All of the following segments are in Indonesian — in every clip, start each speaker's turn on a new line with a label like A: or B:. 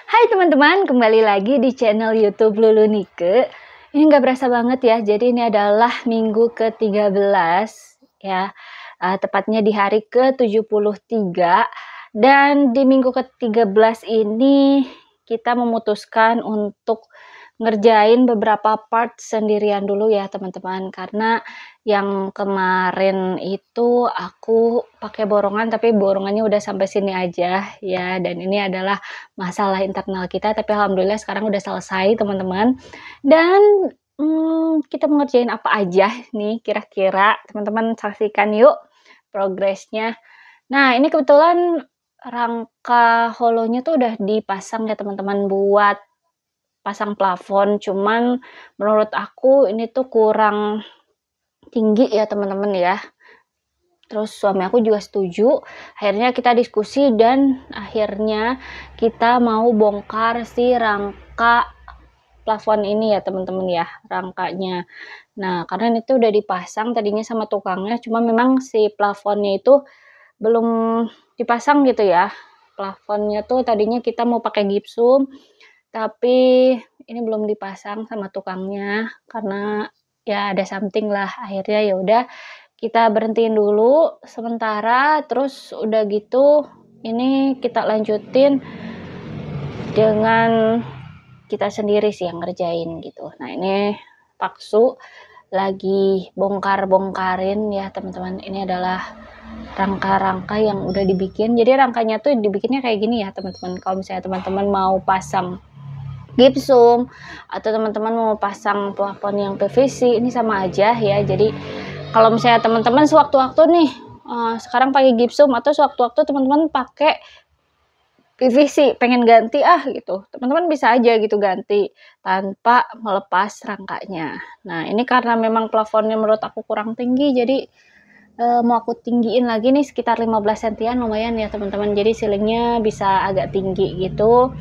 A: Hai teman-teman, kembali lagi di channel YouTube Lulu Nike. Ini nggak berasa banget ya, jadi ini adalah minggu ke-13 ya, tepatnya di hari ke-73. Dan di minggu ke-13 ini kita memutuskan untuk ngerjain beberapa part sendirian dulu ya teman-teman, karena yang kemarin itu aku pakai borongan tapi borongannya udah sampai sini aja ya, dan ini adalah masalah internal kita, tapi alhamdulillah sekarang udah selesai teman-teman. Dan kita mengerjain apa aja nih kira-kira, teman-teman saksikan yuk progresnya. Nah ini kebetulan rangka holonya tuh udah dipasang ya teman-teman buat pasang plafon, cuman menurut aku ini tuh kurang tinggi ya teman-teman ya. Terus suami aku juga setuju, akhirnya kita diskusi dan akhirnya kita mau bongkar si rangka plafon ini ya teman-teman ya, rangkanya. Nah karena ini tuh udah dipasang tadinya sama tukangnya, cuma memang si plafonnya itu belum dipasang gitu ya. Plafonnya tuh tadinya kita mau pakai gipsum, tapi ini belum dipasang sama tukangnya karena ya ada something lah. Akhirnya ya udah kita berhentiin dulu sementara, terus udah gitu ini kita lanjutin dengan kita sendiri sih yang ngerjain gitu. Nah ini Paksu lagi bongkar-bongkarin ya teman-teman. Ini adalah rangka-rangka yang udah dibikin. Jadi rangkanya tuh dibikinnya kayak gini ya teman-teman. Kalau misalnya teman-teman mau pasang gipsum atau teman-teman mau pasang plafon yang PVC, ini sama aja ya. Jadi kalau misalnya teman-teman sewaktu-waktu nih sekarang pakai gipsum atau sewaktu-waktu teman-teman pakai PVC pengen ganti gitu, teman-teman bisa aja gitu ganti tanpa melepas rangkanya. Nah ini karena memang plafonnya menurut aku kurang tinggi, jadi mau aku tinggiin lagi nih sekitar 15 sentian, lumayan ya teman-teman, jadi ceilingnya bisa agak tinggi gitu.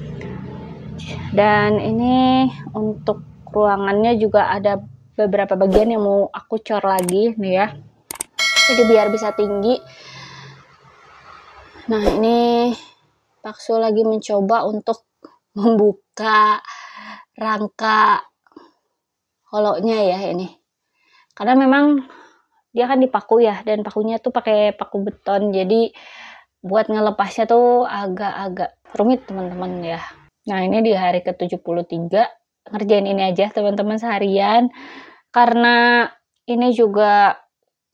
A: Dan ini untuk ruangannya juga ada beberapa bagian yang mau aku cor lagi nih ya, jadi biar bisa tinggi. Nah ini Paksu lagi mencoba untuk membuka rangka holonya ya ini, karena memang dia kan dipaku ya, dan pakunya tuh pakai paku beton, jadi buat ngelepasnya tuh agak-agak rumit teman-teman ya. Nah ini di hari ke-73 ngerjain ini aja teman-teman seharian, karena ini juga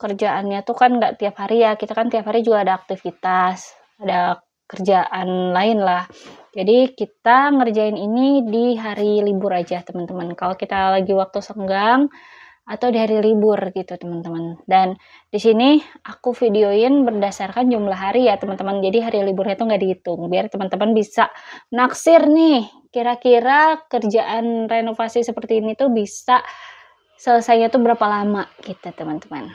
A: kerjaannya tuh kan nggak tiap hari ya, kita kan tiap hari juga ada aktivitas, ada kerjaan lain lah. Jadi kita ngerjain ini di hari libur aja teman-teman, kalau kita lagi waktu senggang atau di hari libur gitu teman-teman. Dan di sini aku videoin berdasarkan jumlah hari ya teman-teman, jadi hari liburnya tuh nggak dihitung, biar teman-teman bisa naksir nih kira-kira kerjaan renovasi seperti ini tuh bisa selesainya tuh berapa lama gitu teman-teman.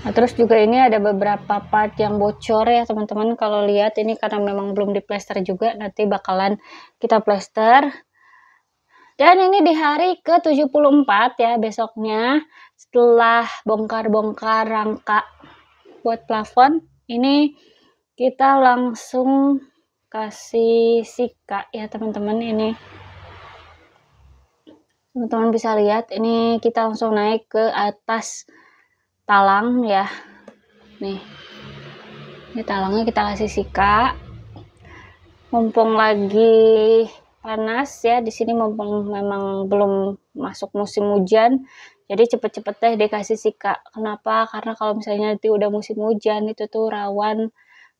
A: Nah terus juga ini ada beberapa part yang bocor ya teman-teman, kalau lihat ini karena memang belum diplester juga, nanti bakalan kita plester. Dan ini di hari ke-74 ya, besoknya setelah bongkar-bongkar rangka buat plafon, ini kita langsung kasih sika ya teman-teman. Ini teman-teman bisa lihat, ini kita langsung naik ke atas talang ya. Nih, ini talangnya kita kasih sika. Mumpung lagi panas ya di sini, mumpung memang belum masuk musim hujan, jadi cepet-cepet deh dikasih sika. Kenapa? Karena kalau misalnya nanti udah musim hujan itu tuh rawan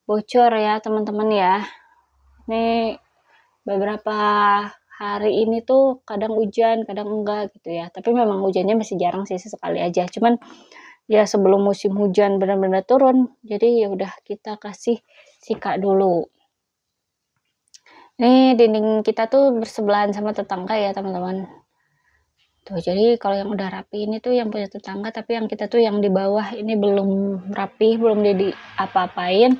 A: bocor ya teman-teman ya. Ini beberapa hari ini tuh kadang hujan kadang enggak gitu ya, tapi memang hujannya masih jarang sih, sesekali aja. Cuman ya sebelum musim hujan benar-benar turun, jadi ya udah kita kasih sika dulu. Ini dinding kita tuh bersebelahan sama tetangga ya teman-teman. Tuh jadi kalau yang udah rapi ini tuh yang punya tetangga, tapi yang kita tuh yang di bawah ini belum rapi, belum jadi apa-apain.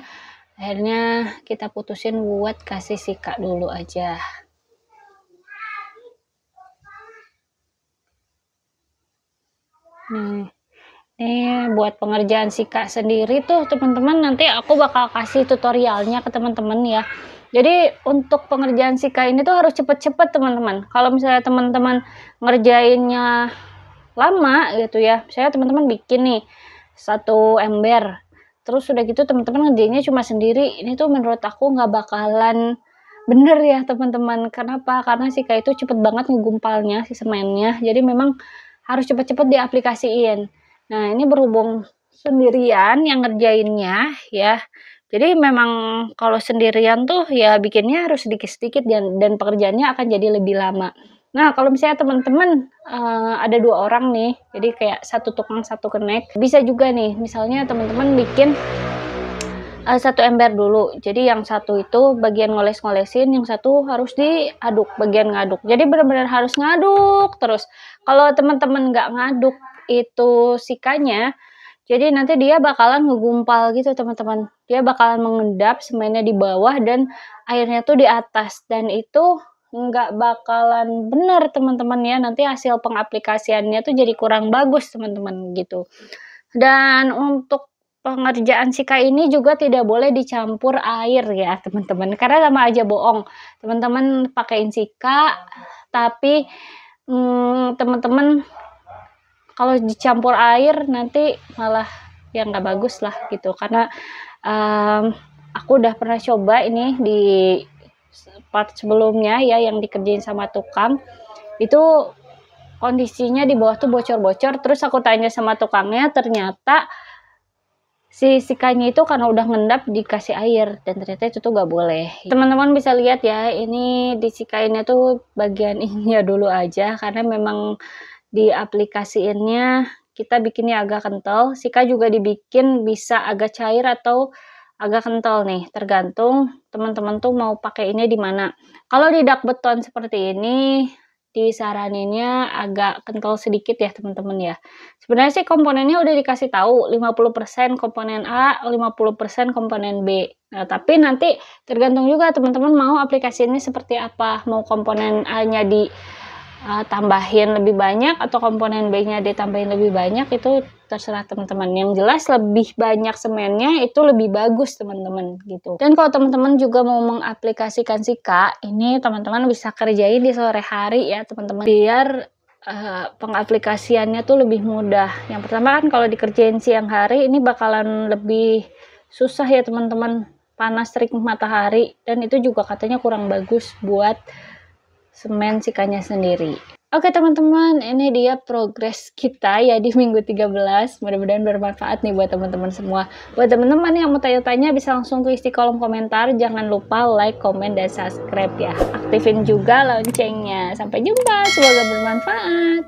A: Akhirnya kita putusin buat kasih sika dulu aja. Ini buat pengerjaan sika sendiri tuh teman-teman, nanti aku bakal kasih tutorialnya ke teman-teman ya. Jadi untuk pengerjaan Sika ini tuh harus cepet-cepet teman-teman. Kalau misalnya teman-teman ngerjainnya lama gitu ya, misalnya teman-teman bikin nih 1 ember, terus udah gitu teman-teman ngerjainnya cuma sendiri, ini tuh menurut aku nggak bakalan bener ya teman-teman. Kenapa? Karena Sika itu cepet banget ngegumpalnya si semennya, jadi memang harus cepet-cepet diaplikasiin. Nah ini berhubung sendirian yang ngerjainnya ya, jadi memang kalau sendirian tuh ya bikinnya harus sedikit-sedikit dan pekerjaannya akan jadi lebih lama. Nah, kalau misalnya teman-teman, ada 2 orang nih, jadi kayak satu tukang satu kenek, bisa juga nih misalnya teman-teman bikin, 1 ember dulu. Jadi yang satu itu bagian ngoles-ngolesin, yang satu harus diaduk, bagian ngaduk. Jadi benar-benar harus ngaduk terus. Kalau teman-teman nggak ngaduk itu Sikanya, jadi nanti dia bakalan ngegumpal gitu teman-teman. Dia bakalan mengendap semennya di bawah dan airnya tuh di atas, dan itu nggak bakalan bener teman-teman ya, nanti hasil pengaplikasiannya tuh jadi kurang bagus teman-teman gitu. Dan untuk pengerjaan Sika ini juga tidak boleh dicampur air ya teman-teman, karena sama aja bohong. Teman-teman pakein Sika tapi, teman-teman kalau dicampur air nanti malah ya nggak bagus lah gitu, karena aku udah pernah coba ini di part sebelumnya ya yang dikerjain sama tukang, itu kondisinya di bawah tuh bocor-bocor, terus aku tanya sama tukangnya ternyata si Sikanya itu karena udah ngendap dikasih air, dan ternyata itu tuh nggak boleh. Teman-teman bisa lihat ya, ini disikainnya tuh bagian ininya dulu aja, karena memang diaplikasiinnya kita bikinnya agak kental. Sika juga dibikin bisa agak cair atau agak kental nih, tergantung teman-teman tuh mau pakai ini di mana. Kalau di dak beton seperti ini, disaraninnya agak kental sedikit ya teman-teman ya. Sebenarnya sih komponennya udah dikasih tahu, 50% komponen A, 50% komponen B. Nah, tapi nanti tergantung juga teman-teman mau aplikasinya seperti apa. Mau komponen A-nya di tambahin lebih banyak atau komponen B-nya ditambahin lebih banyak, itu terserah teman-teman. Yang jelas lebih banyak semennya itu lebih bagus teman-teman gitu. Dan kalau teman-teman juga mau mengaplikasikan Sika, ini teman-teman bisa kerjain di sore hari ya teman-teman, biar pengaplikasiannya tuh lebih mudah. Yang pertama kan kalau dikerjain siang hari ini bakalan lebih susah ya teman-teman, panas terik matahari, dan itu juga katanya kurang bagus buat semen Sikanya sendiri. Oke teman-teman, ini dia progres kita ya di minggu 13. Mudah-mudahan bermanfaat nih buat teman-teman semua. Buat teman-teman yang mau tanya-tanya bisa langsung tulis di kolom komentar. Jangan lupa like, komen, dan subscribe ya. Aktifin juga loncengnya. Sampai jumpa, semoga bermanfaat.